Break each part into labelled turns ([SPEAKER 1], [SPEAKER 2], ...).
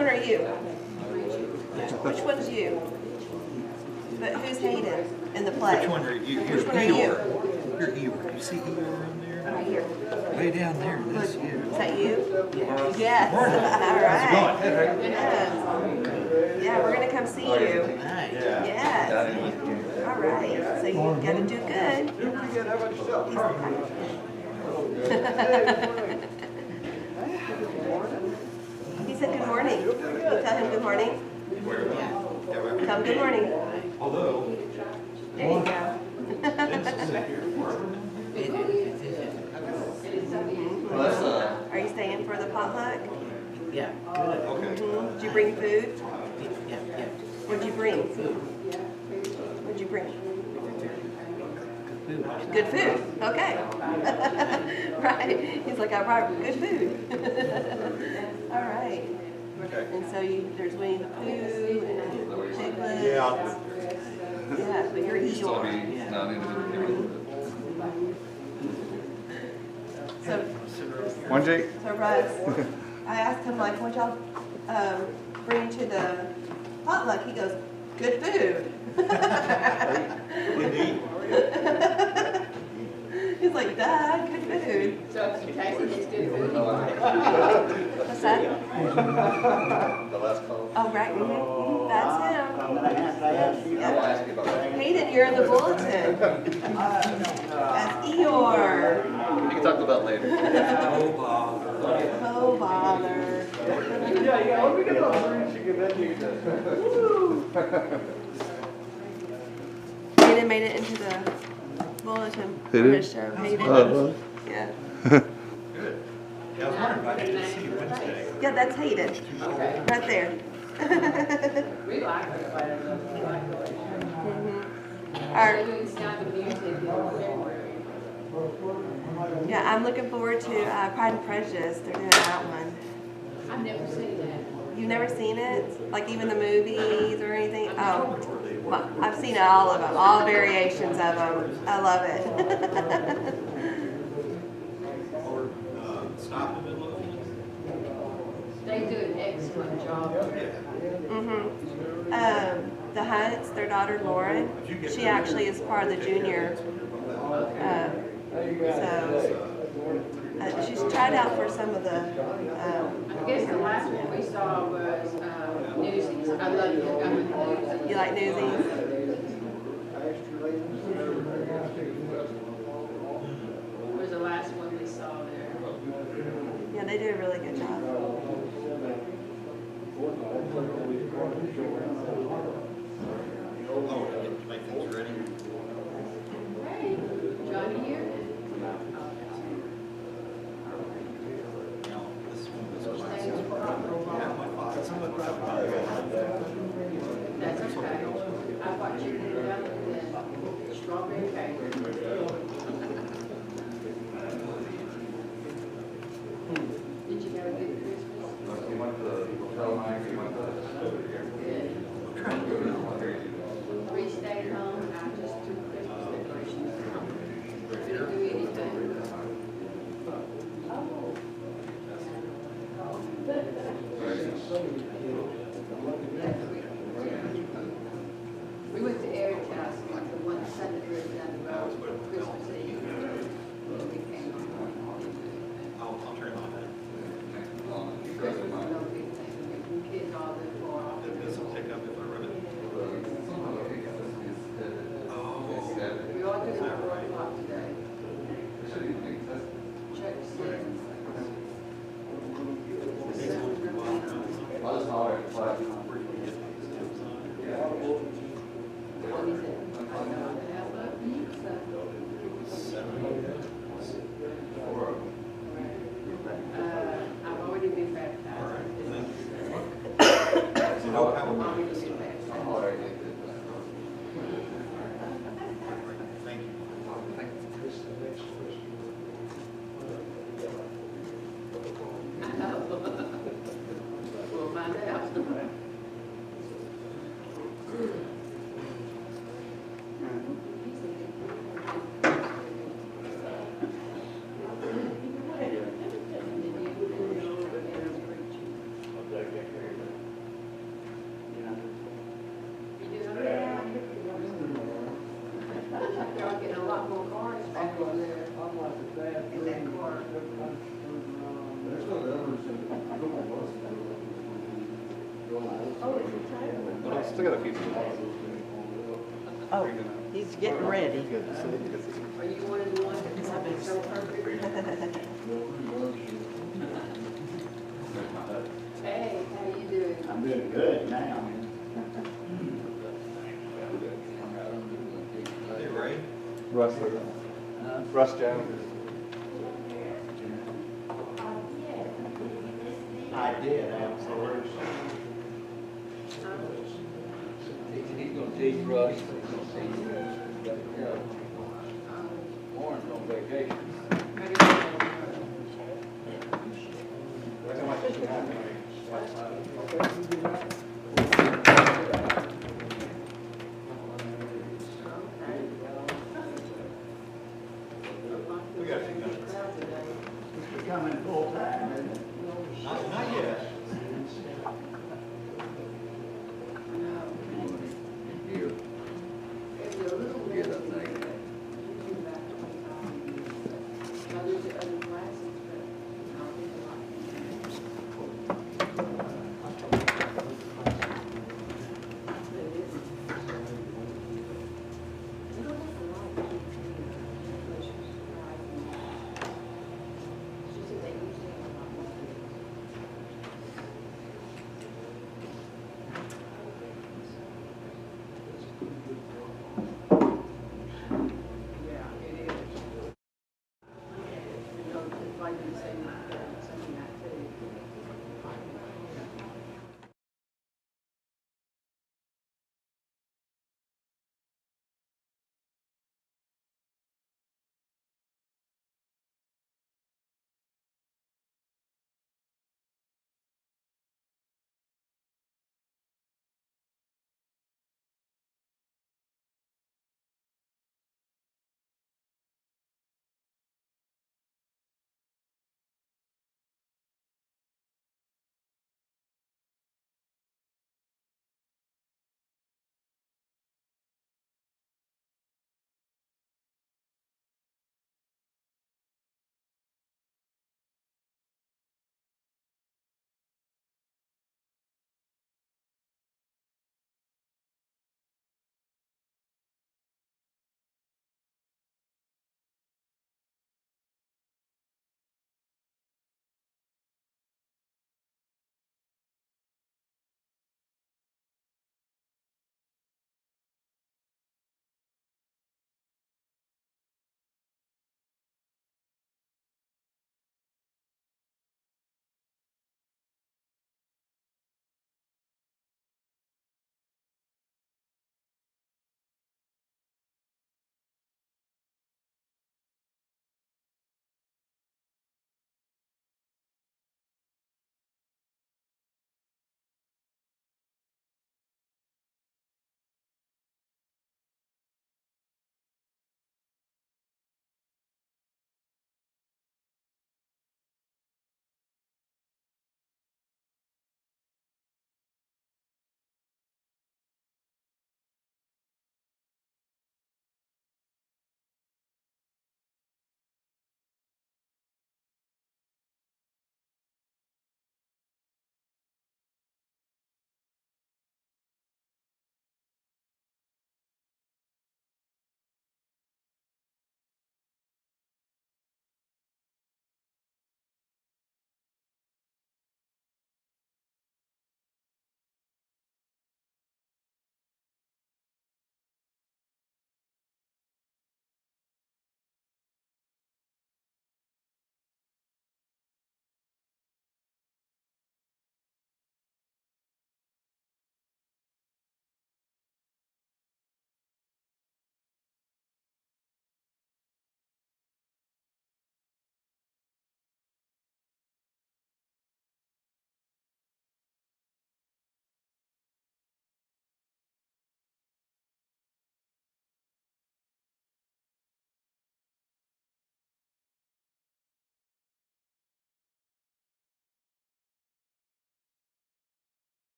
[SPEAKER 1] one are you? Which one's you? But who's Hayden in the play?
[SPEAKER 2] Which one are you?
[SPEAKER 1] Which one are you?
[SPEAKER 2] You're Eeyore. You see Eeyore on there?
[SPEAKER 1] Right here.
[SPEAKER 2] Way down there. That's you.
[SPEAKER 1] Is that you? Yes. All right. Yes. Yeah, we're going to come see you.
[SPEAKER 2] Nice.
[SPEAKER 1] Yes. All right. So you got to do good. He said good morning. You tell him good morning. Tell him good morning.
[SPEAKER 2] Although,
[SPEAKER 1] There you go. Are you staying for the potluck?
[SPEAKER 3] Yeah, good.
[SPEAKER 2] okay.
[SPEAKER 1] Did you bring food?
[SPEAKER 3] Yeah.
[SPEAKER 1] What'd you bring? What'd you bring? Good food. Okay. Right. He's like, I brought good food. All right.
[SPEAKER 2] Okay.
[SPEAKER 1] And so there's Winnie the Pooh and Piglets.
[SPEAKER 2] Yeah.
[SPEAKER 1] Yeah, but you're Eeyore. So,
[SPEAKER 4] One, Jake.
[SPEAKER 1] so Russ, I asked him like, what y'all bring to the potluck? He goes, good food. He's like, Dad, good food.
[SPEAKER 5] So if you taste it, it's good food.
[SPEAKER 1] What's that?
[SPEAKER 2] The last call.
[SPEAKER 1] Oh, right. That's him.
[SPEAKER 2] I'll ask you about that.
[SPEAKER 1] Hayden, you're in the bulletin. That's Eeyore.
[SPEAKER 2] You can talk about later.
[SPEAKER 1] Oh, bother.
[SPEAKER 4] Yeah, let me get on
[SPEAKER 1] Hayden made it into the bulletin.
[SPEAKER 4] He
[SPEAKER 1] We're
[SPEAKER 4] did?
[SPEAKER 1] gonna show Hayden. Yeah.
[SPEAKER 2] Good. Yeah, I was wondering if I could see you Wednesday.
[SPEAKER 1] Yeah, that's Hayden. Right there.
[SPEAKER 5] We like it, but we like it.
[SPEAKER 1] Our,
[SPEAKER 5] They're doing Sound of Music in February.
[SPEAKER 1] yeah, I'm looking forward to Pride and Prejudice. They're doing that one.
[SPEAKER 5] I've never seen that.
[SPEAKER 1] You've never seen it? Like even the movies or anything? Oh, well, I've seen all of them, all variations of them. I love it.
[SPEAKER 2] Stop in the middle of it.
[SPEAKER 5] They do an excellent job.
[SPEAKER 1] The Hunts, their daughter Lauren, she actually is part of the junior. She's tried out for some of the.
[SPEAKER 5] I guess the last one we saw was Newsies. I love it.
[SPEAKER 1] You like Newsies?
[SPEAKER 5] Was the last one we saw there.
[SPEAKER 1] Yeah, they do a really good job.
[SPEAKER 2] Oh, make things ready.
[SPEAKER 5] Hey, Johnny here?
[SPEAKER 2] Now, this one was
[SPEAKER 5] That's okay. I thought you did that with the strawberry cake. Did you have a good Christmas? We stayed home and I just took Christmas decorations. Didn't do anything. We went to Eric's house, like the one Sunday we were down the road, Christmas Eve. And we came home.
[SPEAKER 2] I'll turn it on then.
[SPEAKER 5] Christmas is no big thing. The kids all live far off.
[SPEAKER 2] This will pick up if I rub it.
[SPEAKER 5] We all do it at 4 o'clock today. Check the
[SPEAKER 4] still got a few people.
[SPEAKER 6] Oh, he's getting ready.
[SPEAKER 4] Good to see you. Good to see you.
[SPEAKER 5] Are you one of the ones that is so perfect? Hey, how you doing?
[SPEAKER 7] I'm doing good now.
[SPEAKER 2] Hey, Ray.
[SPEAKER 4] Russ, Russ Jones.
[SPEAKER 7] I did, absolutely.
[SPEAKER 8] He's gonna teach Russ. Warren's on vacation.
[SPEAKER 2] We got a few minutes.
[SPEAKER 7] It's becoming full time, isn't it?
[SPEAKER 2] Not yet.
[SPEAKER 8] Here, get that thing.
[SPEAKER 5] Now, there's the other classes, but I'll think a lot.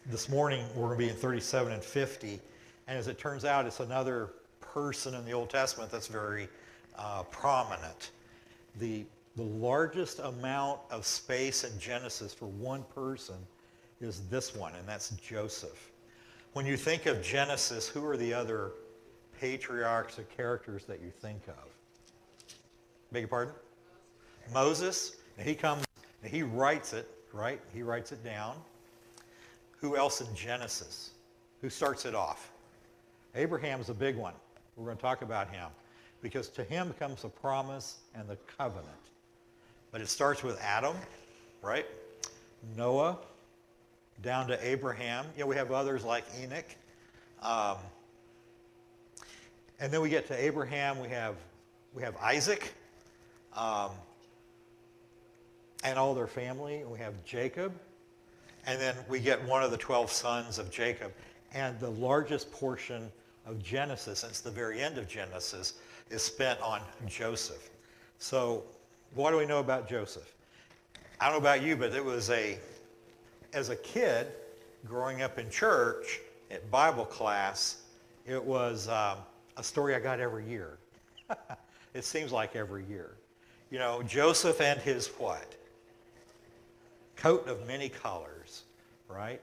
[SPEAKER 9] this morning we're going to be in 37 and 50. And as it turns out, it's another person in the Old Testament that's very prominent. The largest amount of space in Genesis for one person is this one, and that's Joseph. When you think of Genesis, who are the other patriarchs or characters that you think of? Beg your pardon? Moses. And he comes, and he writes it, right? He writes it down. Who else in Genesis? Who starts it off? Abraham's a big one. We're going to talk about him. Because to him comes the promise and the covenant. But it starts with Adam, right? Noah, down to Abraham. You know, we have others like Enoch. And then we get to Abraham. We have Isaac and all their family. We have Jacob. And then we get one of the 12 sons of Jacob. And the largest portion of Genesis, since the very end of Genesis, is spent on Joseph. So what do we know about Joseph? I don't know about you, but it was as a kid growing up in church at Bible class, it was a story I got every year. It seems like every year. You know, Joseph and his what? Coat of many colors, right?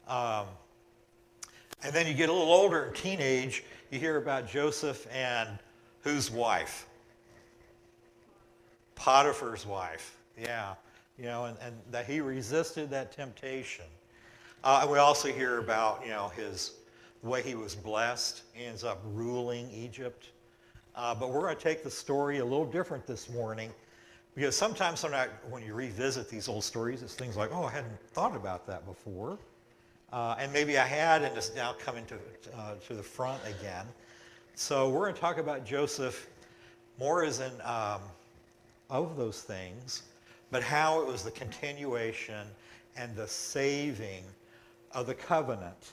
[SPEAKER 9] And then you get a little older in teenage, you hear about Joseph and whose wife? Potiphar's wife, yeah. You know, and that he resisted that temptation. And we also hear about, you know, the way he was blessed. He ends up ruling Egypt. But we're going to take the story a little different this morning, because sometimes when you revisit these old stories, it's things like, oh, I hadn't thought about that before. And maybe I had, and it's now coming to the front again. So we're going to talk about Joseph more as in of those things, but how it was the continuation and the saving of the covenant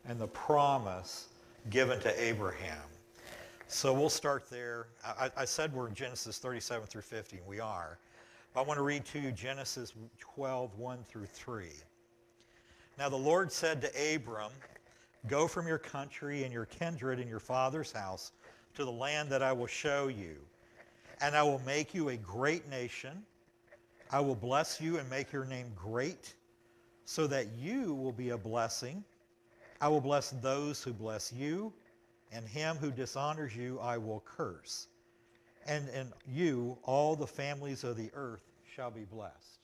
[SPEAKER 9] and the promise given to Abraham. So we'll start there. I said we're in Genesis 37 through 50, and we are. I want to read to you Genesis 12, 1 through 3. Now the Lord said to Abram, "Go from your country and your kindred and your father's house to the land that I will show you. And I will make you a great nation. I will bless you and make your name great, so that you will be a blessing. I will bless those who bless you, and him who dishonors you I will curse. And in you all the families of the earth shall be blessed."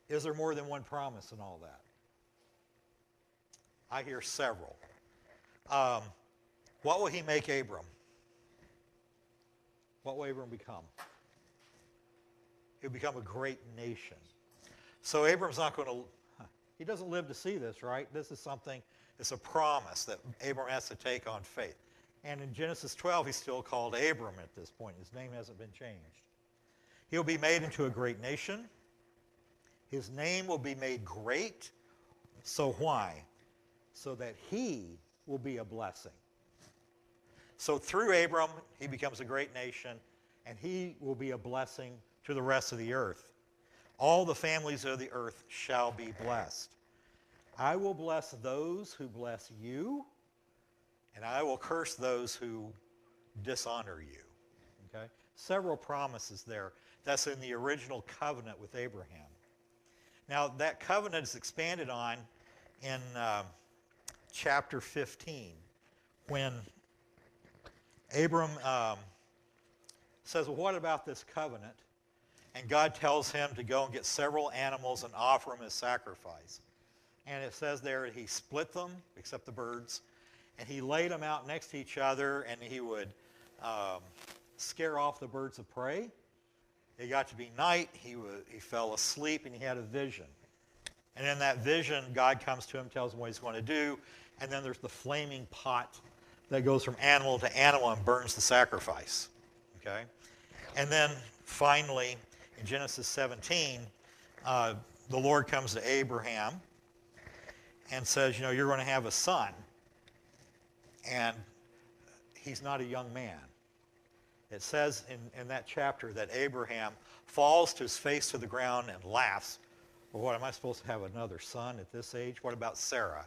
[SPEAKER 9] Is there more than one promise in all that? I hear several. What will he make Abram? What will Abram become? He'll become a great nation. So Abram's not going to, he doesn't live to see this, right? This is something, it's a promise that Abram has to take on faith. And in Genesis 12, he's still called Abram at this point. His name hasn't been changed. He'll be made into a great nation. His name will be made great. So why? So that he will be a blessing. So through Abram, he becomes a great nation, and he will be a blessing to the rest of the earth. All the families of the earth shall be blessed. I will bless those who bless you, and I will curse those who dishonor you. Okay? Several promises there. That's in the original covenant with Abraham. Now, that covenant is expanded on in chapter 15, when Abram says, well, what about this covenant? And God tells him to go and get several animals and offer them as sacrifice. And it says there he split them, except the birds, and he laid them out next to each other, and he would scare off the birds of prey. It got to be night, he fell asleep, and he had a vision. And in that vision, God comes to him, tells him what he's going to do, and then there's the flaming pot that goes from animal to animal and burns the sacrifice. Okay? And then finally, in Genesis 17, the Lord comes to Abraham and says, you know, you're going to have a son. And he's not a young man. It says in that chapter that Abraham falls to his face to the ground and laughs Well, what, am I supposed to have another son at this age? What about Sarah?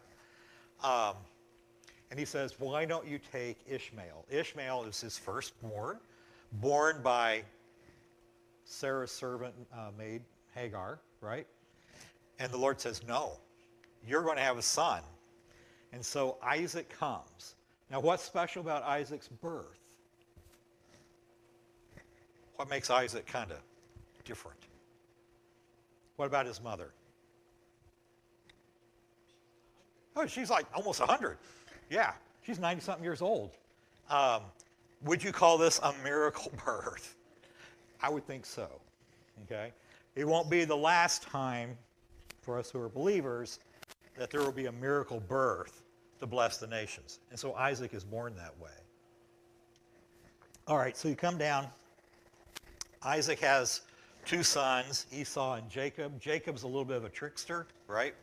[SPEAKER 9] And he says, why don't you take Ishmael? Ishmael is his firstborn, born by Sarah's servant maid, Hagar, right? And the Lord says, no, you're going to have a son. And so Isaac comes. Now, what's special about Isaac's birth? What makes Isaac kind of different? What about his mother? Oh, she's like almost 100. Yeah, she's 90-something years old. Would you call this a miracle birth? I would think so, okay? It won't be the last time for us who are believers that there will be a miracle birth to bless the nations. And so Isaac is born that way. All right, so you come down. Isaac has two sons, Esau and Jacob. Jacob's a little bit of a trickster, right?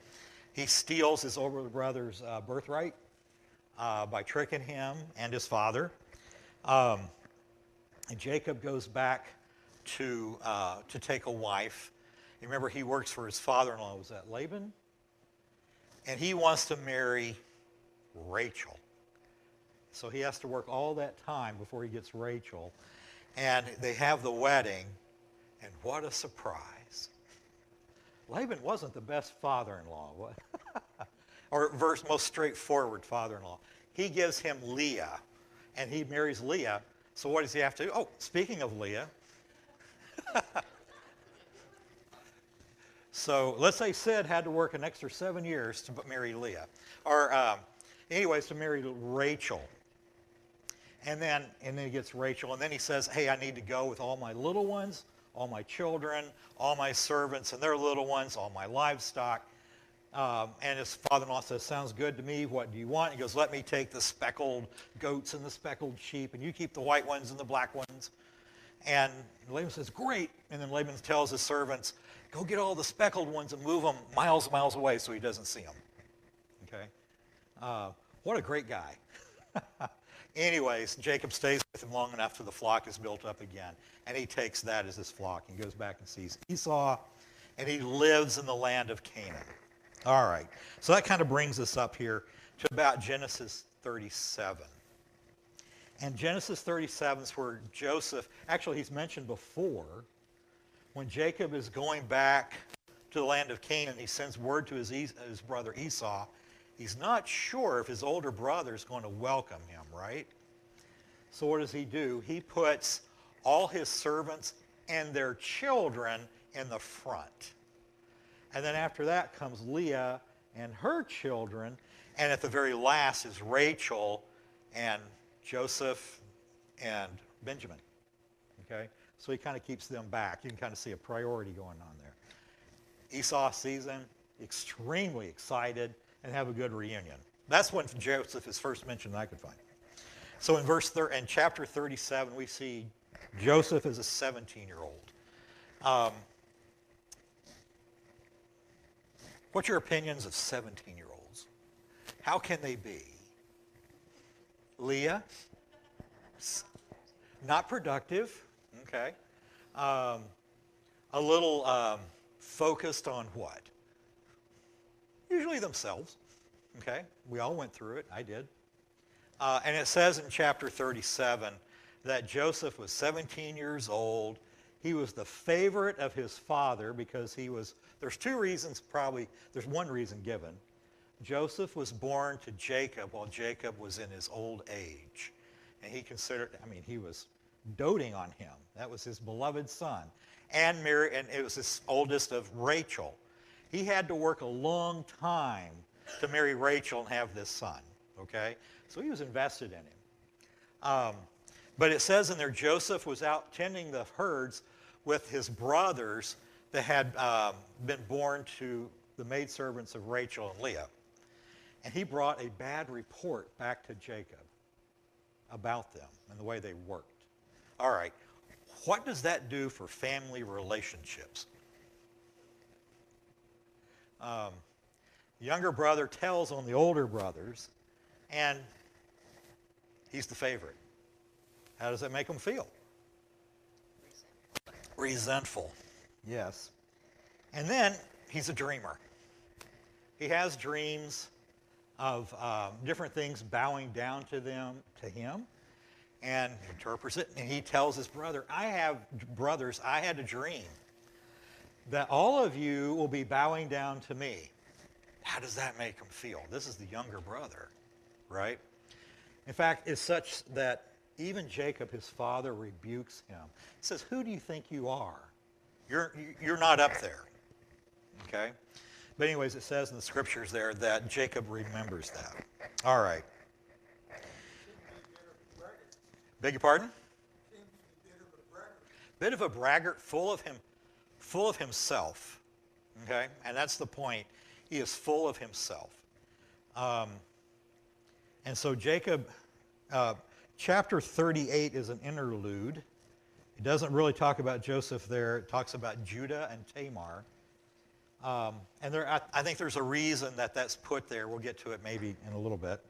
[SPEAKER 9] He steals his older brother's birthright by tricking him and his father. And Jacob goes back to take a wife. You remember, he works for his father-in-law. Was that Laban? And he wants to marry Rachel. So he has to work all that time before he gets Rachel. And they have the wedding, and what a surprise. Laban wasn't the best father-in-law, or most straightforward father-in-law. He gives him Leah, and he marries Leah. So what does he have to do? Oh, speaking of Leah, so let's say Sid had to work an extra 7 years to marry Leah, or anyways, to marry Rachel. And then he gets Rachel, and then he says, hey, I need to go with all my little ones, all my children, all my servants and their little ones, all my livestock. And his father-in-law says, sounds good to me. What do you want? He goes, let me take the speckled goats and the speckled sheep, and you keep the white ones and the black ones. And Laban says, great. And then Laban tells his servants, go get all the speckled ones and move them miles and miles away so he doesn't see them. Okay? What a great guy. Anyways, Jacob stays with him long enough till the flock is built up again. And he takes that as his flock and goes back and sees Esau, and he lives in the land of Canaan. All right, so that kind of brings us up here to about Genesis 37. And Genesis 37 is where Joseph, actually he's mentioned before, when Jacob is going back to the land of Canaan, he sends word to his brother Esau. He's not sure if his older brother is going to welcome him, right? So what does he do? He puts all his servants and their children in the front. And then after that comes Leah and her children. And at the very last is Rachel and Joseph and Benjamin. Okay? So he kind of keeps them back. You can kind of see a priority going on there. Esau sees them, extremely excited, and have a good reunion. That's when Joseph is first mentioned that I could find. So in chapter 37, we see Joseph as a 17-year-old. What's your opinions of 17-year-olds? How can they be? Leah? Not productive, okay. A little focused on what? Usually themselves, okay? We all went through it. I did. And it says in chapter 37 that Joseph was 17 years old. He was the favorite of his father because there's two reasons probably, there's one reason given. Joseph was born to Jacob while Jacob was in his old age. And he was doting on him. That was his beloved son. And it was his oldest of Rachel. He had to work a long time to marry Rachel and have this son, okay? So he was invested in him. But it says in there, Joseph was out tending the herds with his brothers that had been born to the maidservants of Rachel and Leah. And he brought a bad report back to Jacob about them and the way they worked. All right, what does that do for family relationships? Younger brother tells on the older brothers, and he's the favorite. How does that make them feel? Resentful. Yes. And then he's a dreamer. He has dreams of different things bowing down to him, and he interprets it, and he tells his brother, I had a dream that all of you will be bowing down to me. How does that make him feel? This is the younger brother, right? In fact, it's such that even Jacob, his father, rebukes him. He says, who do you think you are? You're not up there, okay? But anyways, it says in the scriptures there that Jacob remembers that. All right. Beg your pardon? Bit of a braggart, full of himself, okay? And that's the point. He is full of himself. And so Jacob, chapter 38 is an interlude. It doesn't really talk about Joseph there. It talks about Judah and Tamar. And I think there's a reason that that's put there. We'll get to it maybe in a little bit.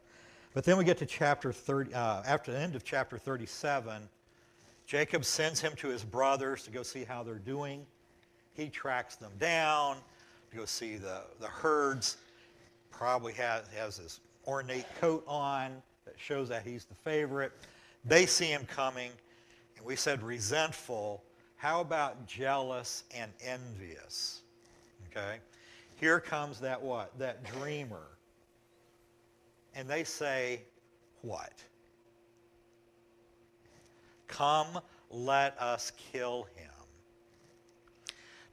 [SPEAKER 9] But then we get to chapter 30. After the end of chapter 37, Jacob sends him to his brothers to go see how they're doing. He tracks them down to go see the herds. Probably has this ornate coat on that shows that he's the favorite. They see him coming, and we said resentful. How about jealous and envious? Okay? Here comes that what? That dreamer. And they say, what? Come, let us kill him.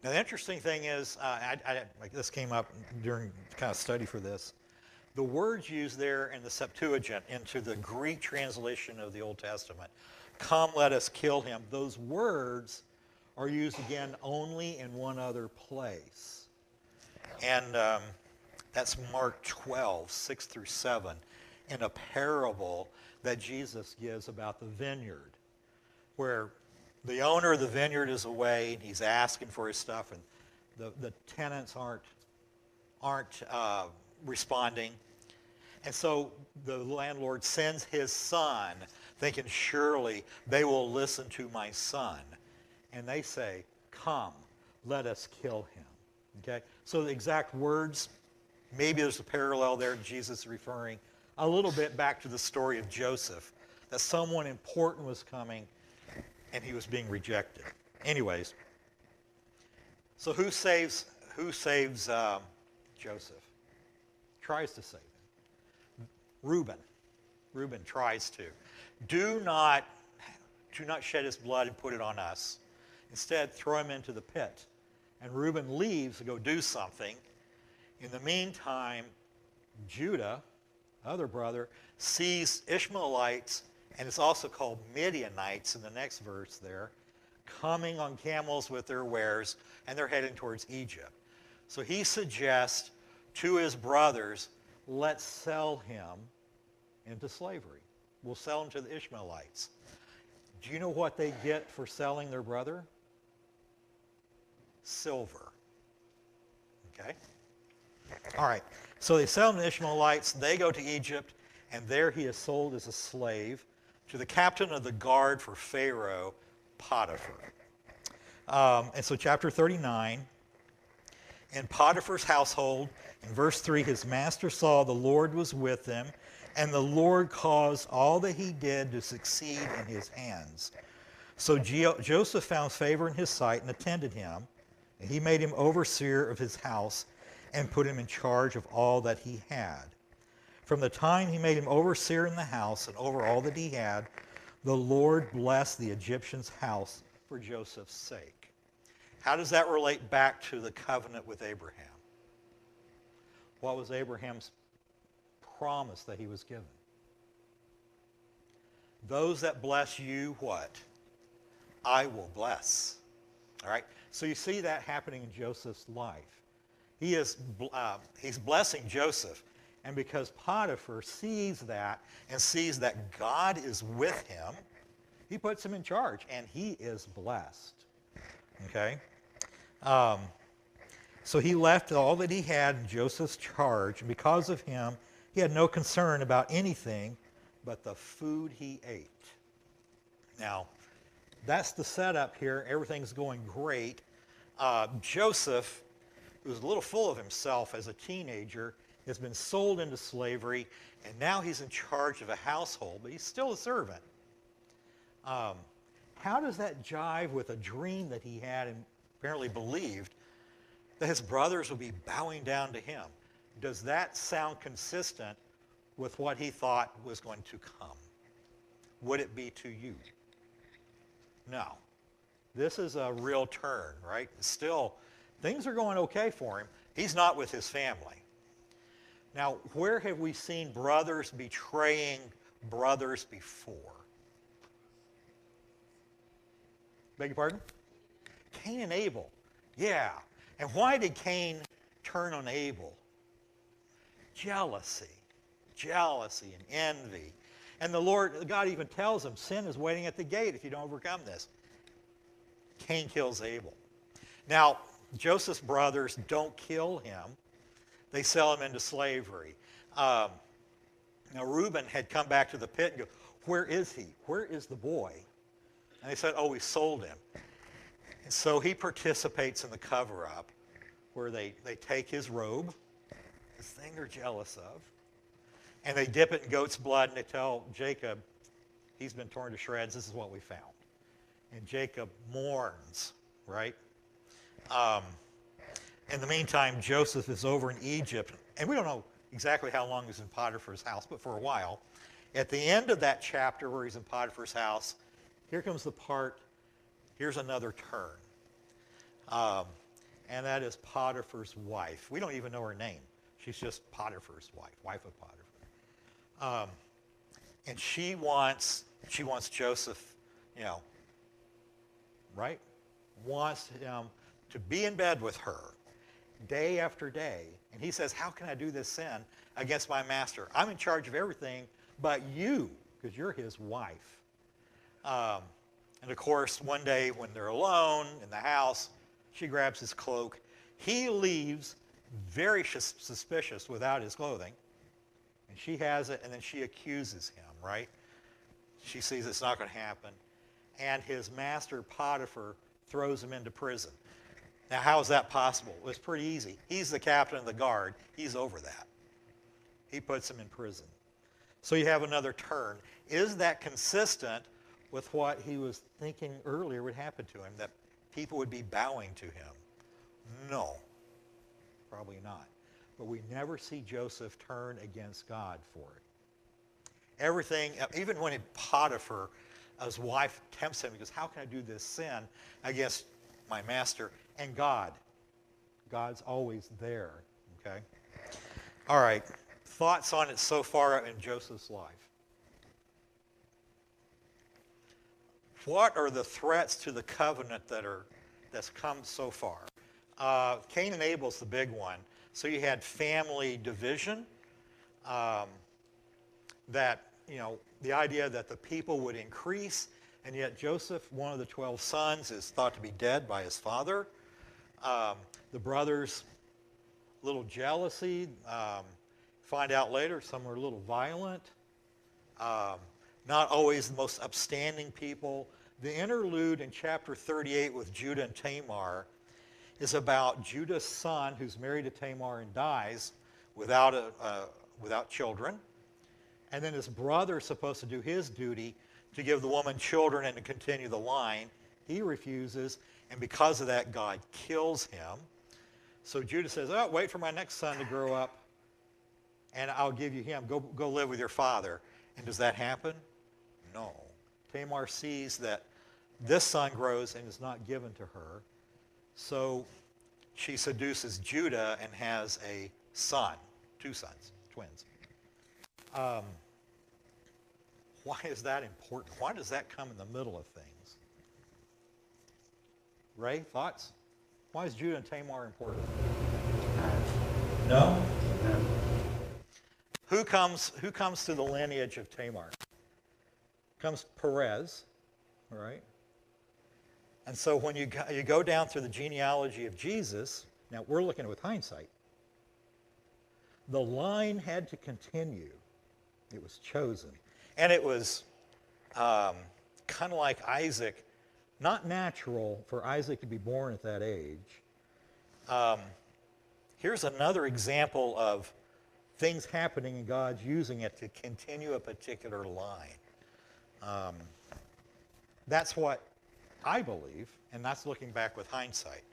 [SPEAKER 9] Now, the interesting thing is, this came up during kind of study for this. The words used there in the Septuagint into the Greek translation of the Old Testament, come, let us kill him, those words are used again only in one other place. And that's Mark 12, 6 through 7, in a parable that Jesus gives about the vineyard, where the owner of the vineyard is away and he's asking for his stuff, and the tenants aren't responding. And so the landlord sends his son, thinking surely they will listen to my son. And they say, come, let us kill him. Okay? So the exact words, maybe there's a parallel there. Jesus is referring a little bit back to the story of Joseph, that someone important was coming and he was being rejected. Anyways, so who saves Joseph? Tries to save him. Reuben tries to. Do not shed his blood and put it on us. Instead, throw him into the pit. And Reuben leaves to go do something. In the meantime, Judah, other brother, sees Ishmaelites, and it's also called Midianites in the next verse there, coming on camels with their wares, and they're heading towards Egypt. So he suggests to his brothers, let's sell him into slavery. We'll sell him to the Ishmaelites. Do you know what they get for selling their brother? Silver. Okay? All right. So they sell him to the Ishmaelites. They go to Egypt, and there he is sold as a slave to the captain of the guard for Pharaoh, Potiphar. And so chapter 39, in Potiphar's household, in verse 3, his master saw the Lord was with him, and the Lord caused all that he did to succeed in his hands. So Joseph found favor in his sight and attended him, and he made him overseer of his house and put him in charge of all that he had. From the time he made him overseer in the house and over all that he had, the Lord blessed the Egyptian's house for Joseph's sake. How does that relate back to the covenant with Abraham? What was Abraham's promise that he was given? Those that bless you, what? I will bless. All right? So you see that happening in Joseph's life. He's blessing Joseph. And because Potiphar sees that and sees that God is with him, he puts him in charge, and he is blessed. Okay? So he left all that he had in Joseph's charge, and because of him, he had no concern about anything but the food he ate. Now, that's the setup here. Everything's going great. Joseph, who's a little full of himself as a teenager, has been sold into slavery, and now he's in charge of a household, but he's still a servant. How does that jive with a dream that he had and apparently believed that his brothers would be bowing down to him? Does that sound consistent with what he thought was going to come? Would it be to you? No. This is a real turn, right? Still, things are going okay for him. He's not with his family. Now, where have we seen brothers betraying brothers before? Beg your pardon? Cain and Abel. Yeah. And why did Cain turn on Abel? Jealousy. Jealousy and envy. And the Lord, God even tells him, sin is waiting at the gate if you don't overcome this. Cain kills Abel. Now, Joseph's brothers don't kill him. They sell him into slavery. Now, Reuben had come back to the pit and go, where is he? Where is the boy? And they said, oh, we sold him. And so he participates in the cover-up where they take his robe, this thing they're jealous of, and they dip it in goat's blood and they tell Jacob, he's been torn to shreds, this is what we found. And Jacob mourns, right? In the meantime, Joseph is over in Egypt, and we don't know exactly how long he's in Potiphar's house, but for a while. At the end of that chapter where he's in Potiphar's house, here comes the part, here's another turn. And that is Potiphar's wife. We don't even know her name. She's just Potiphar's wife, wife of Potiphar. And she wants Joseph, right? Wants him to be in bed with her day after day. And he says, how can I do this sin against my master? I'm in charge of everything but you, because you're his wife. And of course, one day when they're alone in the house, she grabs his cloak. He leaves very suspicious without his clothing. And she has it, and then she accuses him, right? She sees it's not going to happen. And his master, Potiphar, throws him into prison. Now, how is that possible? Well, it's pretty easy. He's the captain of the guard. He's over that. He puts him in prison. So you have another turn. Is that consistent with what he was thinking earlier would happen to him, that people would be bowing to him? No, probably not. But we never see Joseph turn against God for it. Everything, even when Potiphar, his wife, tempts him, he goes, how can I do this sin against my master? And God's always there, okay? All right, thoughts on it so far in Joseph's life? What are the threats to the covenant that's come so far? Cain and Abel's the big one. So you had family division, that, the idea that the people would increase, and yet Joseph, one of the 12 sons, is thought to be dead by his father. The brothers, little jealousy. Find out later, some were a little violent. Not always the most upstanding people. The interlude in chapter 38 with Judah and Tamar is about Judah's son who's married to Tamar and dies without children. And then his brother is supposed to do his duty to give the woman children and to continue the line. He refuses, and because of that, God kills him. So Judah says, oh, wait for my next son to grow up, and I'll give you him. Go live with your father. And does that happen? No. Tamar sees that this son grows and is not given to her. So she seduces Judah and has a son, 2 sons, twins. Why is that important? Why does that come in the middle of things? Ray, thoughts? Why is Judah and Tamar important? No? Who comes to the lineage of Tamar? Comes Perez, all right? And so when you go down through the genealogy of Jesus, now we're looking with hindsight, the line had to continue. It was chosen. And it was kind of like Isaac, not natural for Isaac to be born at that age. here's another example of things happening and God's using it to continue a particular line. That's what I believe, and that's looking back with hindsight.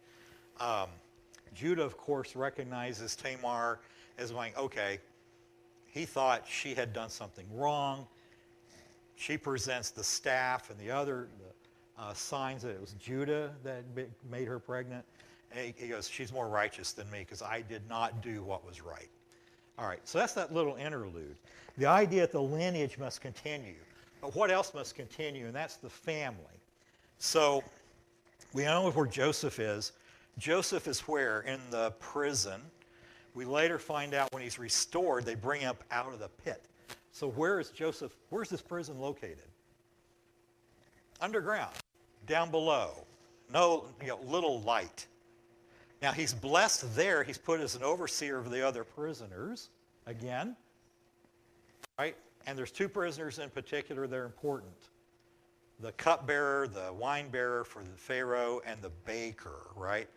[SPEAKER 9] Judah, of course, recognizes Tamar as going, okay, he thought she had done something wrong. She presents the staff and the other signs that it was Judah that made her pregnant. And he goes, she's more righteous than me because I did not do what was right. All right, so that's that little interlude. The idea that the lineage must continue. But what else must continue? And that's the family. So we know where Joseph is. Joseph is where? In the prison. We later find out when he's restored, they bring him up out of the pit. So where is Joseph? Where's this prison located? Underground, down below. No, little light. Now he's blessed there. He's put as an overseer of the other prisoners, again. Right? And there's two prisoners in particular that are important. The cupbearer, the wine bearer for the Pharaoh, and the baker, right?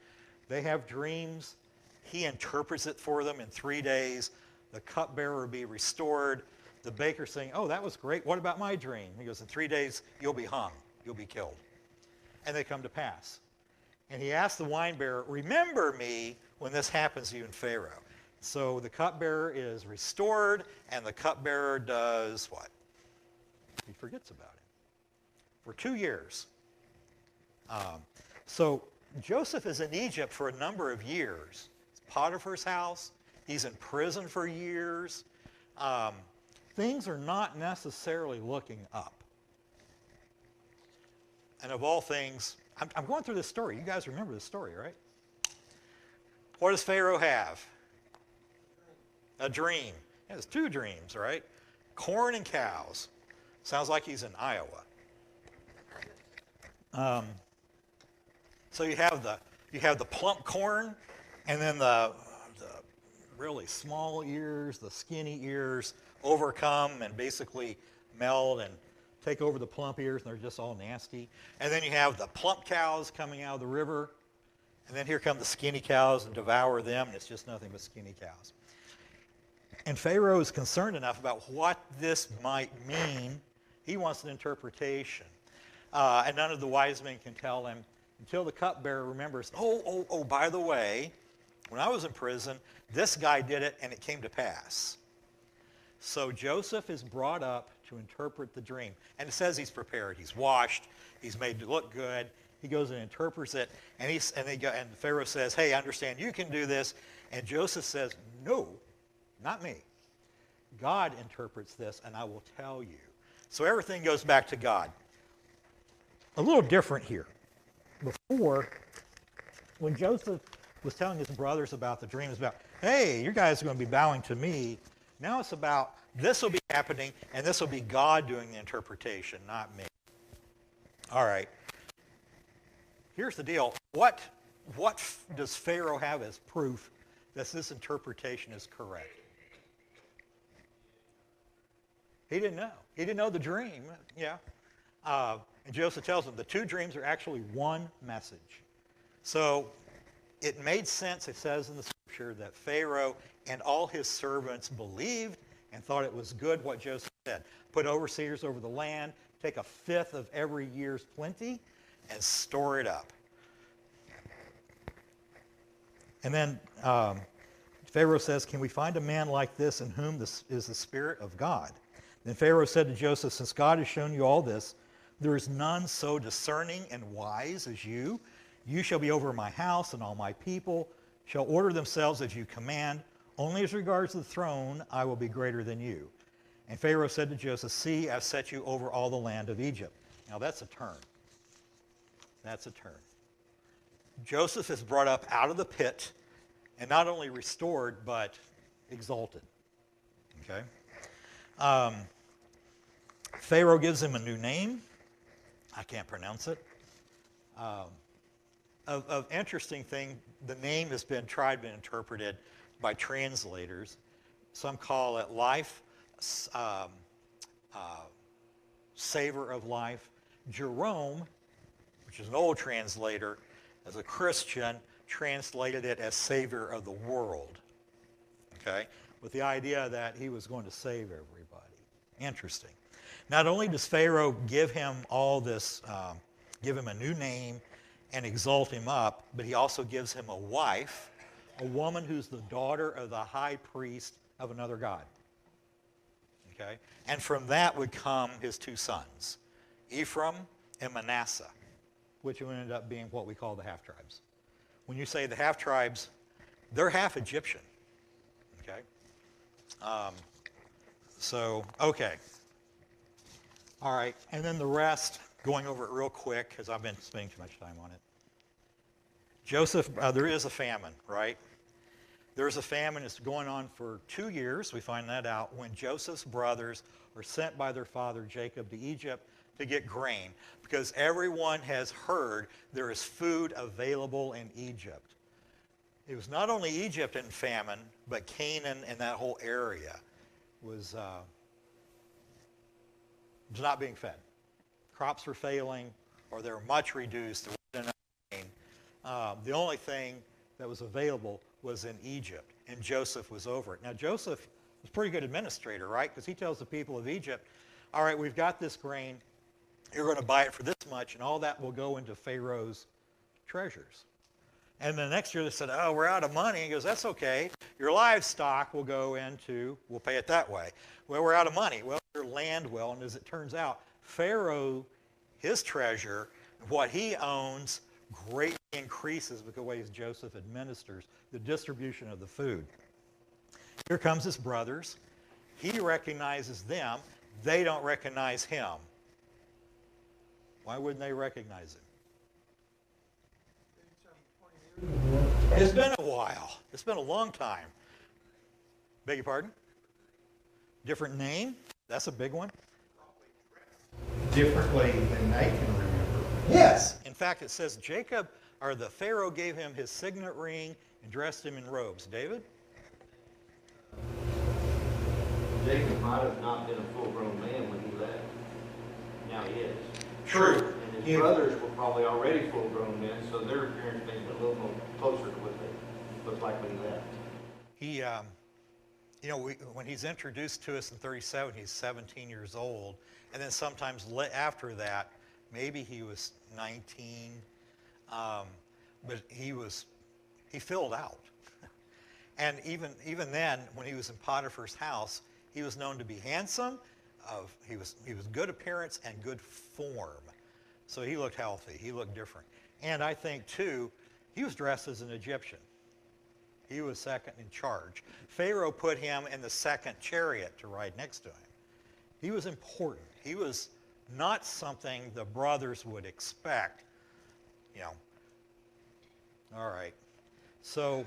[SPEAKER 9] They have dreams. He interprets it for them in 3 days. The cupbearer will be restored. The baker saying, oh, that was great. What about my dream? He goes, in 3 days, you'll be hung. You'll be killed. And they come to pass. And he asks the wine bearer, remember me when this happens to you in Pharaoh. So the cupbearer is restored, and the cupbearer does what? He forgets about it for 2 years. So Joseph is in Egypt for a number of years. It's Potiphar's house. He's in prison for years. Things are not necessarily looking up. And of all things, I'm going through this story. You guys remember this story, right? What does Pharaoh have? A dream. He has 2 dreams, right? Corn and cows. Sounds like he's in Iowa. So you have the plump corn, and then the really small ears, the skinny ears, overcome and basically meld and take over the plump ears, and they're just all nasty. And then you have the plump cows coming out of the river, and then here come the skinny cows and devour them, and it's just nothing but skinny cows. And Pharaoh is concerned enough about what this might mean. He wants an interpretation. And none of the wise men can tell him until the cupbearer remembers, oh, by the way, when I was in prison, this guy did it, and it came to pass. So Joseph is brought up to interpret the dream. And it says he's prepared. He's washed. He's made to look good. He goes and interprets it. And Pharaoh says, hey, I understand you can do this. And Joseph says, no, not me. God interprets this, and I will tell you. So everything goes back to God. A little different here. Before, when Joseph was telling his brothers about the dreams, about, hey, you guys are going to be bowing to me. Now it's about, this will be happening, and this will be God doing the interpretation, not me. All right. Here's the deal. What does Pharaoh have as proof that this interpretation is correct? He didn't know. He didn't know the dream. Yeah. And Joseph tells him the 2 dreams are actually one message. So it made sense, it says in the scripture, that Pharaoh and all his servants believed and thought it was good what Joseph said. Put overseers over the land, take 1/5 of every year's plenty, and store it up. And then Pharaoh says, can we find a man like this in whom this is the Spirit of God? Then Pharaoh said to Joseph, since God has shown you all this, there is none so discerning and wise as you. You shall be over my house, and all my people shall order themselves as you command. Only as regards the throne, I will be greater than you. And Pharaoh said to Joseph, see, I've set you over all the land of Egypt. Now that's a turn. That's a turn. Joseph is brought up out of the pit and not only restored, but exalted. Okay? Pharaoh gives him a new name. I can't pronounce it. Of interesting thing, the name has been interpreted by translators. Some call it life, savor of life. Jerome, which is an old translator, as a Christian, translated it as Savior of the world, okay, with the idea that he was going to save everybody. Interesting. Not only does Pharaoh give him all this, give him a new name and exalt him up, but he also gives him a wife, a woman who's the daughter of the high priest of another god. Okay? And from that would come his two sons, Ephraim and Manasseh, which would end up being what we call the half-tribes. When you say the half-tribes, they're half Egyptian. Okay? Okay. All right, and then the rest, going over it real quick, because I've been spending too much time on it. Joseph, there is a famine, right? There's a famine. It's going on for 2 years. We find that out when Joseph's brothers are sent by their father Jacob to Egypt to get grain, because everyone has heard there is food available in Egypt. It was not only Egypt in famine, but Canaan and that whole area was not being fed. Crops were failing, or they were much reduced. There wasn't enough grain. The only thing that was available was in Egypt, and Joseph was over it. Now, Joseph was a pretty good administrator, right? Because he tells the people of Egypt, all right, we've got this grain. You're going to buy it for this much, and all that will go into Pharaoh's treasures. And the next year they said, oh, we're out of money. He goes, that's okay. Your livestock will go into, we'll pay it that way. Well, we're out of money. Well, your land will. And as it turns out, Pharaoh, his treasure, what he owns, greatly increases because of the way Joseph administers the distribution of the food. Here comes his brothers. He recognizes them. They don't recognize him. Why wouldn't they recognize him? It's been a while. It's been a long time. Beg your pardon? Different name? That's a big one.
[SPEAKER 2] Differently than they can remember.
[SPEAKER 9] Yes. In fact, it says the Pharaoh gave him his signet ring and dressed him in robes. David?
[SPEAKER 10] Jacob might have not been a full-grown man when he left. Now he is.
[SPEAKER 9] True.
[SPEAKER 10] And his brothers were probably already full-grown men, so their appearance may be a little more closer to what they looked like when he left.
[SPEAKER 9] He, when he's introduced to us in 37, he's 17 years old. And then sometimes after that, maybe he was 19. But he filled out. And even then, when he was in Potiphar's house, he was known to be handsome. He was good appearance and good form. So he looked healthy. He looked different. And I think, too, he was dressed as an Egyptian. He was second in charge. Pharaoh put him in the second chariot to ride next to him. He was important. He was not something the brothers would expect. All right. So.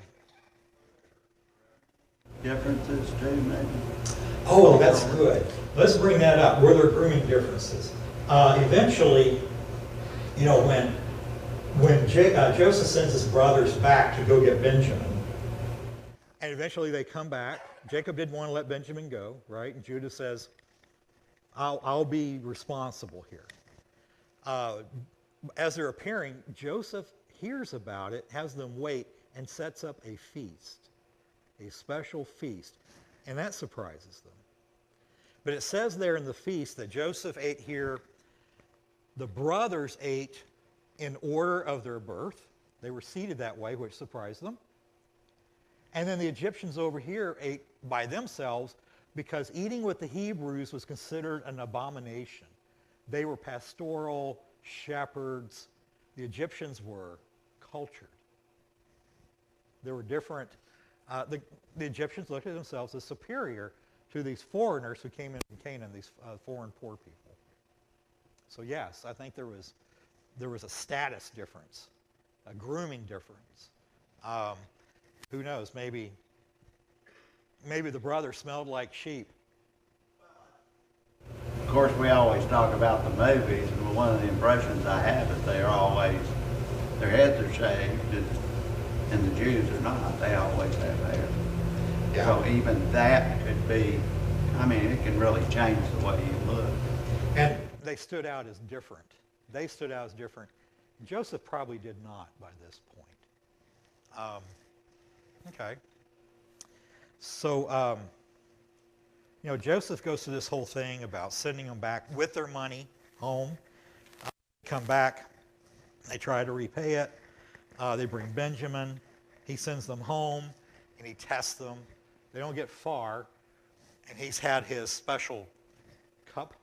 [SPEAKER 7] Differences too, maybe?
[SPEAKER 9] Oh, that's good. Let's bring that up. Were there grooming differences? Eventually, when Joseph sends his brothers back to go get Benjamin, and eventually they come back. Jacob didn't want to let Benjamin go, right? And Judah says, I'll be responsible here. As they're appearing, Joseph hears about it, has them wait, and sets up a feast, a special feast. And that surprises them. But it says there in the feast that Joseph ate here, the brothers ate in order of their birth. They were seated that way, which surprised them. And then the Egyptians over here ate by themselves because eating with the Hebrews was considered an abomination. They were pastoral shepherds. The Egyptians were cultured. There were different, the Egyptians looked at themselves as superior to these foreigners who came in from Canaan, these foreign poor people. So yes, I think there was a status difference, a grooming difference. Who knows? Maybe the brothers smelled like sheep.
[SPEAKER 7] Of course, we always talk about the movies, and one of the impressions I have is their heads are shaved, and the Jews are not. They always have hair. Yeah. So even that could be, it can really change the way you look.
[SPEAKER 9] And they stood out as different. Joseph probably did not by this point. Okay. So, Joseph goes through this whole thing about sending them back with their money home. Come back. They try to repay it. They bring Benjamin. He sends them home, and he tests them. They don't get far, and he's had his special cup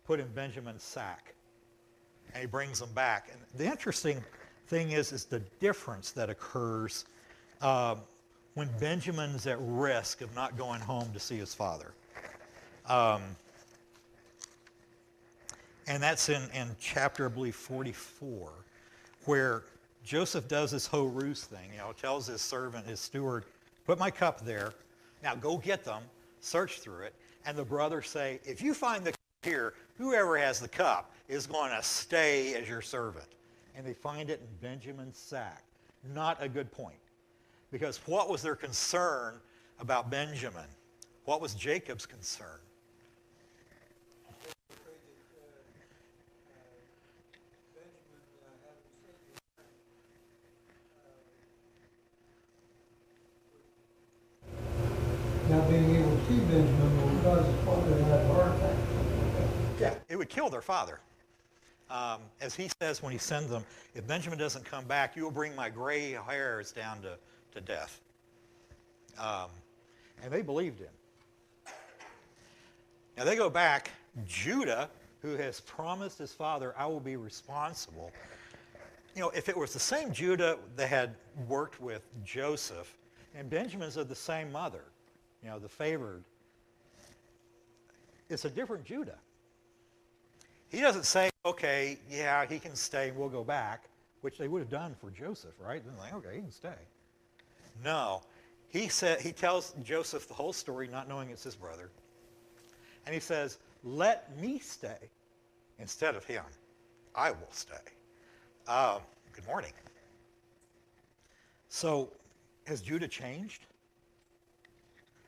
[SPEAKER 9] put in Benjamin's sack, and he brings them back. And the interesting thing is the difference that occurs when Benjamin's at risk of not going home to see his father. And that's in chapter, I believe, 44, where Joseph does this whole ruse thing, tells his servant, his steward, put my cup there. Now go get them, search through it. And the brothers say, if you find the cup here, whoever has the cup is going to stay as your servant. And they find it in Benjamin's sack. Not a good point. Because what was their concern about Benjamin? What was Jacob's concern?
[SPEAKER 11] Not being able to see Benjamin will cause his father to have a heart attack.
[SPEAKER 9] Yeah, it would kill their father. As he says when he sends them, if Benjamin doesn't come back, you will bring my gray hairs down to death. And they believed him. Now they go back. Judah, who has promised his father, I will be responsible. If it was the same Judah that had worked with Joseph, and Benjamin's of the same mother, the favored, it's a different Judah. He doesn't say, okay, yeah, he can stay, we'll go back, which they would have done for Joseph, right? They're like, okay, he can stay. No. He tells Joseph the whole story, not knowing it's his brother. And he says, let me stay instead of him. I will stay. Good morning. So, has Judah changed?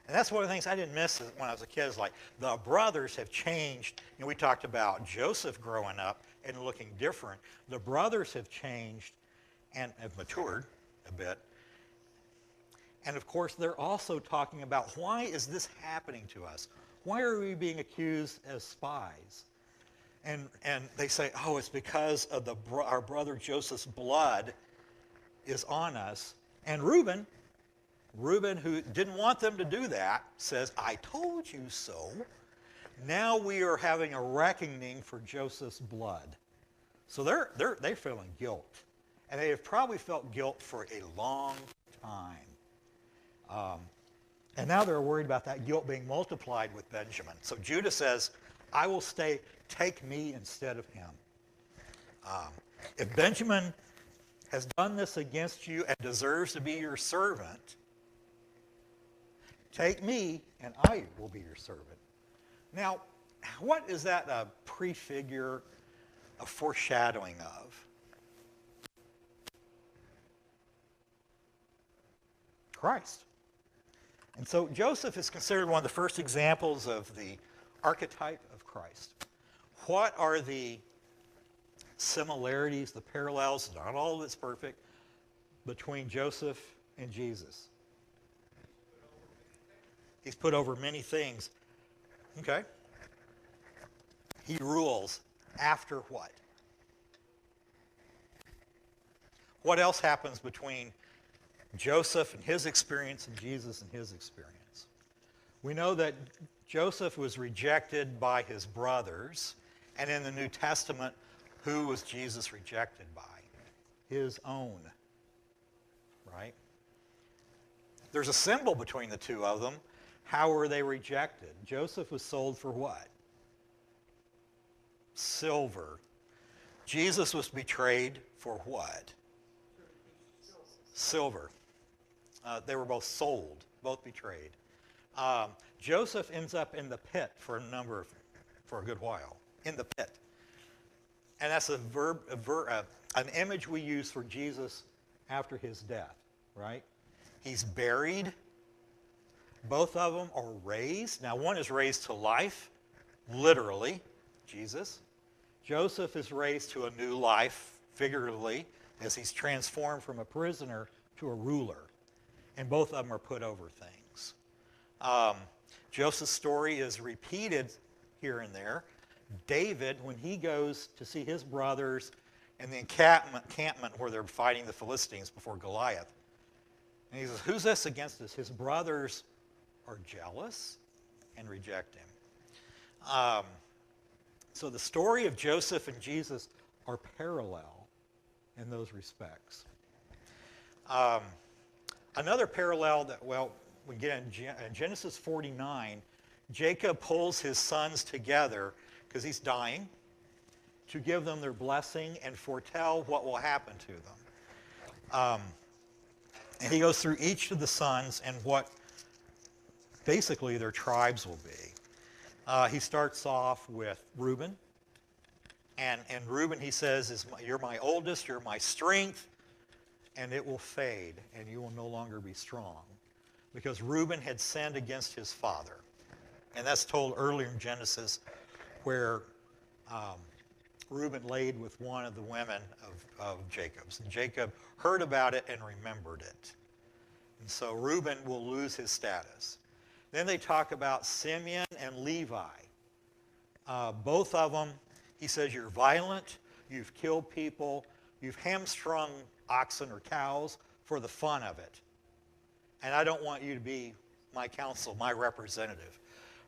[SPEAKER 9] And that's one of the things I didn't miss when I was a kid, is like the brothers have changed. We talked about Joseph growing up and looking different. The brothers have changed and have matured a bit. And of course, they're also talking about, why is this happening to us? Why are we being accused as spies? And they say, oh, it's because of our brother Joseph's blood is on us. And Reuben, who didn't want them to do that, says, I told you so. Now we are having a reckoning for Joseph's blood. So they're feeling guilt. And they have probably felt guilt for a long time. And now they're worried about that guilt being multiplied with Benjamin. So Judah says, I will stay, take me instead of him. If Benjamin has done this against you and deserves to be your servant, take me and I will be your servant. Now, what is that a prefigure, a foreshadowing of? Christ. And so Joseph is considered one of the first examples of the archetype of Christ. What are the similarities, the parallels, not all of it's perfect, between Joseph and Jesus? He's put over many things. Okay. He rules after what? What else happens between Joseph and his experience and Jesus and his experience? We know that Joseph was rejected by his brothers, and in the New Testament, who was Jesus rejected by? His own, right? There's a symbol between the two of them. How were they rejected? Joseph was sold for what? Silver. Jesus was betrayed for what? Silver. They were both sold, both betrayed. Joseph ends up in the pit for a good while, in the pit. And that's an image we use for Jesus after his death, right? He's buried. Both of them are raised. Now, one is raised to life, literally, Jesus. Joseph is raised to a new life, figuratively, as he's transformed from a prisoner to a ruler, and both of them are put over things. Joseph's story is repeated here and there. David, when he goes to see his brothers in the encampment where they're fighting the Philistines before Goliath, and he says, "Who's this against us?" His brothers are jealous and reject him. So the story of Joseph and Jesus are parallel in those respects. Another parallel that, well, we get in Genesis 49, Jacob pulls his sons together because he's dying to give them their blessing and foretell what will happen to them. And he goes through each of the sons and what basically their tribes will be. He starts off with Reuben. And Reuben, he says, "You're my oldest, you're my strength, and it will fade, and you will no longer be strong." Because Reuben had sinned against his father. And that's told earlier in Genesis where Reuben laid with one of the women of Jacob's. And Jacob heard about it and remembered it. And so Reuben will lose his status. Then they talk about Simeon and Levi. Both of them, he says, "You're violent, you've killed people, you've hamstrung oxen or cows for the fun of it. And I don't want you to be my counsel, my representative.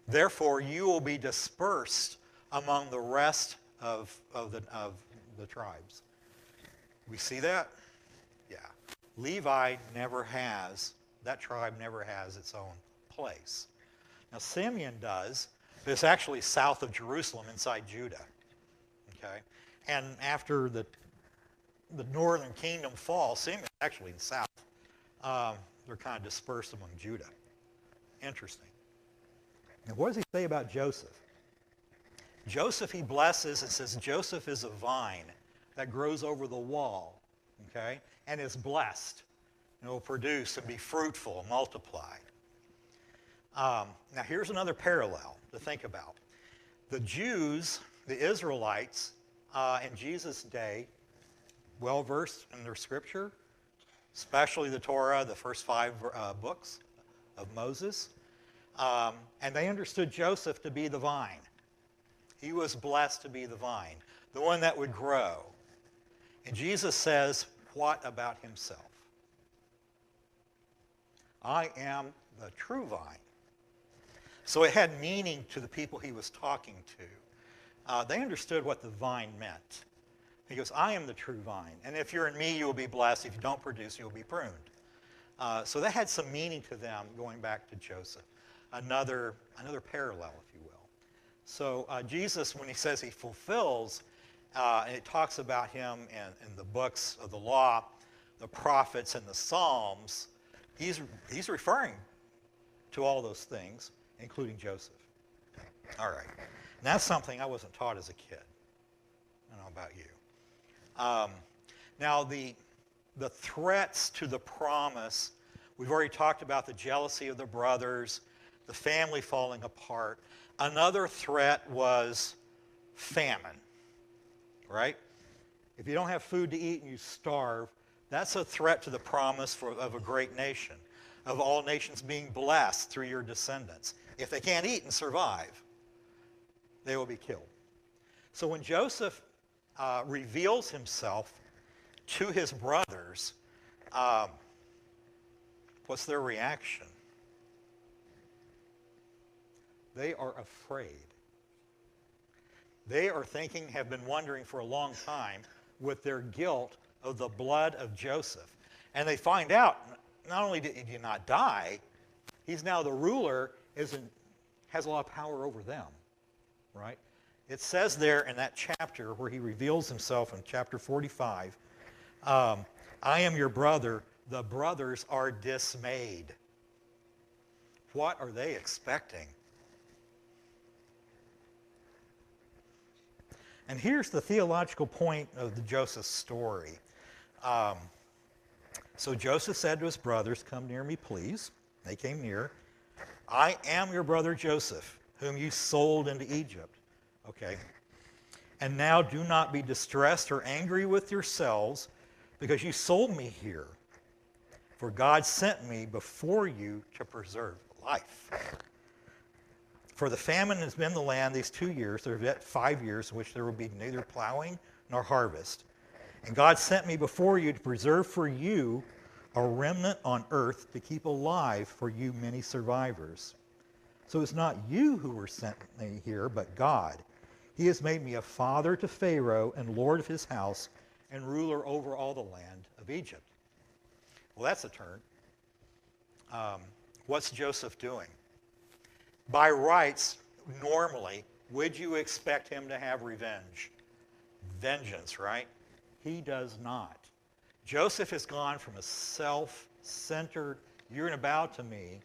[SPEAKER 9] Therefore, you will be dispersed among the rest of the tribes." We see that? Yeah. Levi never has, that tribe never has its own place. Now, Simeon does, but it's actually south of Jerusalem inside Judah. Okay? And after the northern kingdom falls, Simeon is actually in the south. They're kind of dispersed among Judah. Interesting. Now, what does he say about Joseph? Joseph, he blesses and says, Joseph is a vine that grows over the wall, okay, and is blessed, and will produce and be fruitful and multiply. Now, here's another parallel to think about. The Jews, the Israelites, in Jesus' day, well-versed in their scripture, especially the Torah, the first 5 books of Moses, and they understood Joseph to be the vine. He was blessed to be the vine, the one that would grow. And Jesus says, what about himself? I am the true vine. So it had meaning to the people he was talking to. They understood what the vine meant. He goes, I am the true vine. And if you're in me, you will be blessed. If you don't produce, you'll be pruned. So that had some meaning to them going back to Joseph. Another parallel, if you will. So Jesus, when he says he fulfills, and it talks about him in the books of the law, the prophets, and the Psalms, he's referring to all those things, including Joseph. All right. And that's something I wasn't taught as a kid. I don't know about you. Now, the threats to the promise, we've already talked about the jealousy of the brothers, the family falling apart. Another threat was famine, right? If you don't have food to eat and you starve, that's a threat to the promise of a great nation, of all nations being blessed through your descendants. If they can't eat and survive, they will be killed. So when Joseph reveals himself to his brothers, what's their reaction? They are afraid. They are thinking, have been wondering for a long time, with their guilt of the blood of Joseph. And they find out, not only did he not die, he's now the ruler, has a lot of power over them, right? It says there in that chapter where he reveals himself in chapter 45, I am your brother, the brothers are dismayed. What are they expecting? And here's the theological point of the Joseph story. So Joseph said to his brothers, come near me, please. They came near. I am your brother Joseph, whom you sold into Egypt. Okay. And now do not be distressed or angry with yourselves, because you sold me here. For God sent me before you to preserve life. For the famine has been in the land these 2 years. There are yet 5 years in which there will be neither plowing nor harvest. And God sent me before you to preserve for you a remnant on earth, to keep alive for you many survivors. So it's not you who were sent me here, but God. He has made me a father to Pharaoh and lord of his house and ruler over all the land of Egypt. Well, that's a turn. What's Joseph doing? By rights, normally, would you expect him to have revenge? Vengeance, right? He does not. Joseph has gone from a self-centered, you're going to bow to me,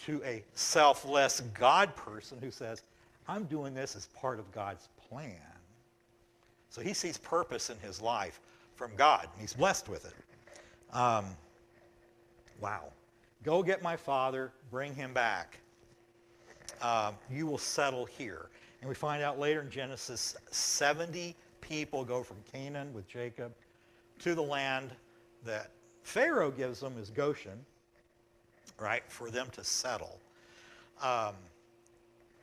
[SPEAKER 9] to a selfless God person who says, I'm doing this as part of God's plan. So he sees purpose in his life from God, and he's blessed with it. Wow. Go get my father, bring him back. You will settle here. And we find out later in Genesis, 70 people go from Canaan with Jacob to the land that Pharaoh gives them as Goshen, right, for them to settle.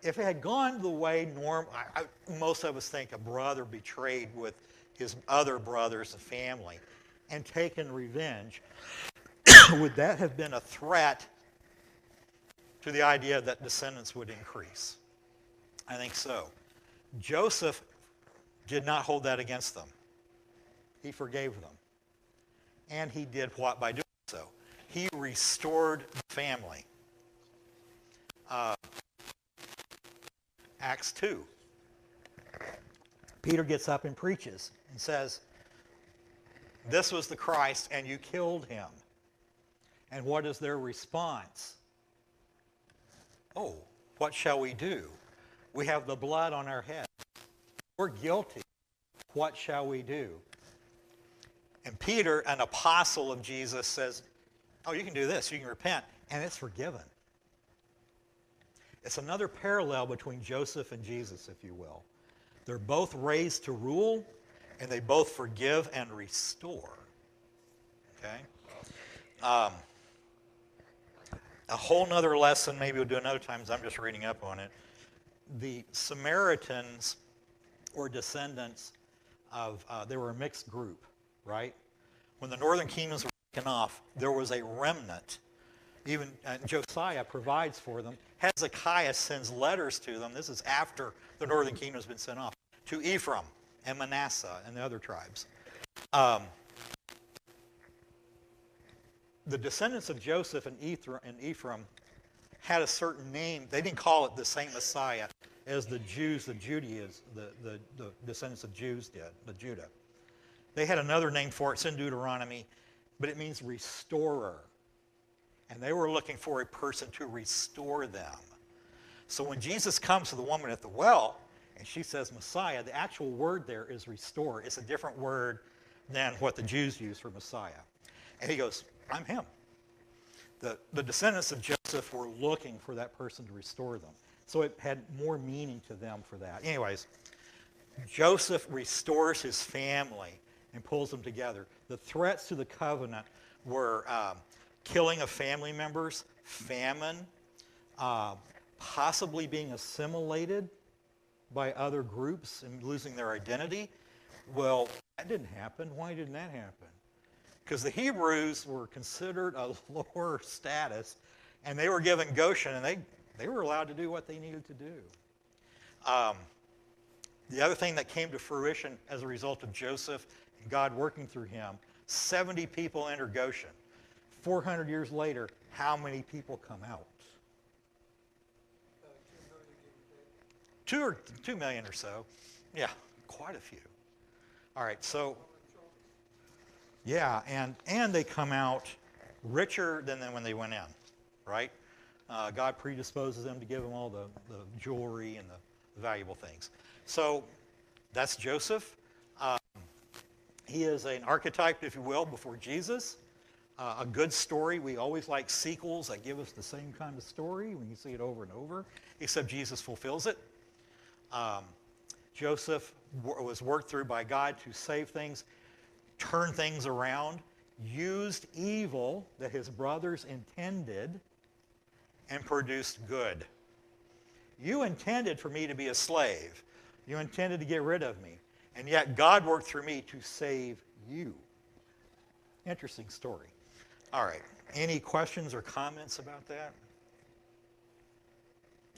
[SPEAKER 9] If it had gone the way most of us think a brother betrayed with his other brothers and family and taken revenge, would that have been a threat to the idea that descendants would increase? I think so. Joseph did not hold that against them. He forgave them. And he did what by doing so? He restored the family. Acts 2. Peter gets up and preaches and says, this was the Christ and you killed him. And what is their response? Oh, what shall we do? We have the blood on our head. We're guilty. What shall we do? And Peter, an apostle of Jesus, says, oh, you can do this. You can repent, and it's forgiven. It's another parallel between Joseph and Jesus, if you will. They're both raised to rule, and they both forgive and restore. Okay? A whole nother lesson, maybe we'll do another time, as I'm just reading up on it. The Samaritans were descendants of, they were a mixed group, right? When the northern kingdoms were taken off, there was a remnant. Even Josiah provides for them. Hezekiah sends letters to them. This is after the northern kingdom has been sent off. To Ephraim and Manasseh and the other tribes. The descendants of Joseph and Ephraim had a certain name. They didn't call it the same Messiah as the Jews, the descendants of Jews did, the Judah. They had another name for it. It's in Deuteronomy, but it means restorer. And they were looking for a person to restore them. So when Jesus comes to the woman at the well, and she says Messiah, the actual word there is restore. It's a different word than what the Jews use for Messiah. And he goes, I'm him. The descendants of Joseph were looking for that person to restore them. So it had more meaning to them for that. Anyways, Joseph restores his family and pulls them together. The threats to the covenant were killing of family members, famine, possibly being assimilated by other groups and losing their identity. Well, that didn't happen. Why didn't that happen? Because the Hebrews were considered a lower status, and they were given Goshen, and they were allowed to do what they needed to do. The other thing that came to fruition as a result of Joseph and God working through him, 70 people enter Goshen. 400 years later, how many people come out? 2 million or so. Yeah, quite a few. All right, so, yeah, and they come out richer than when they went in, right? God predisposes them to give them all the jewelry and the valuable things. So that's Joseph. He is an archetype, if you will, before Jesus. A good story. We always like sequels that give us the same kind of story when you see it over and over, except Jesus fulfills it. Joseph was worked through by God to save things, turn things around, used evil that his brothers intended and produced good. You intended for me to be a slave. You intended to get rid of me. And yet God worked through me to save you. Interesting story. All right. Any questions or comments about that?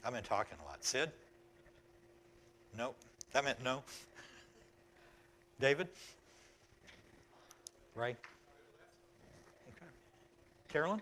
[SPEAKER 9] I've been talking a lot. Sid? Nope. That meant no. David? Right? Okay. Carolyn?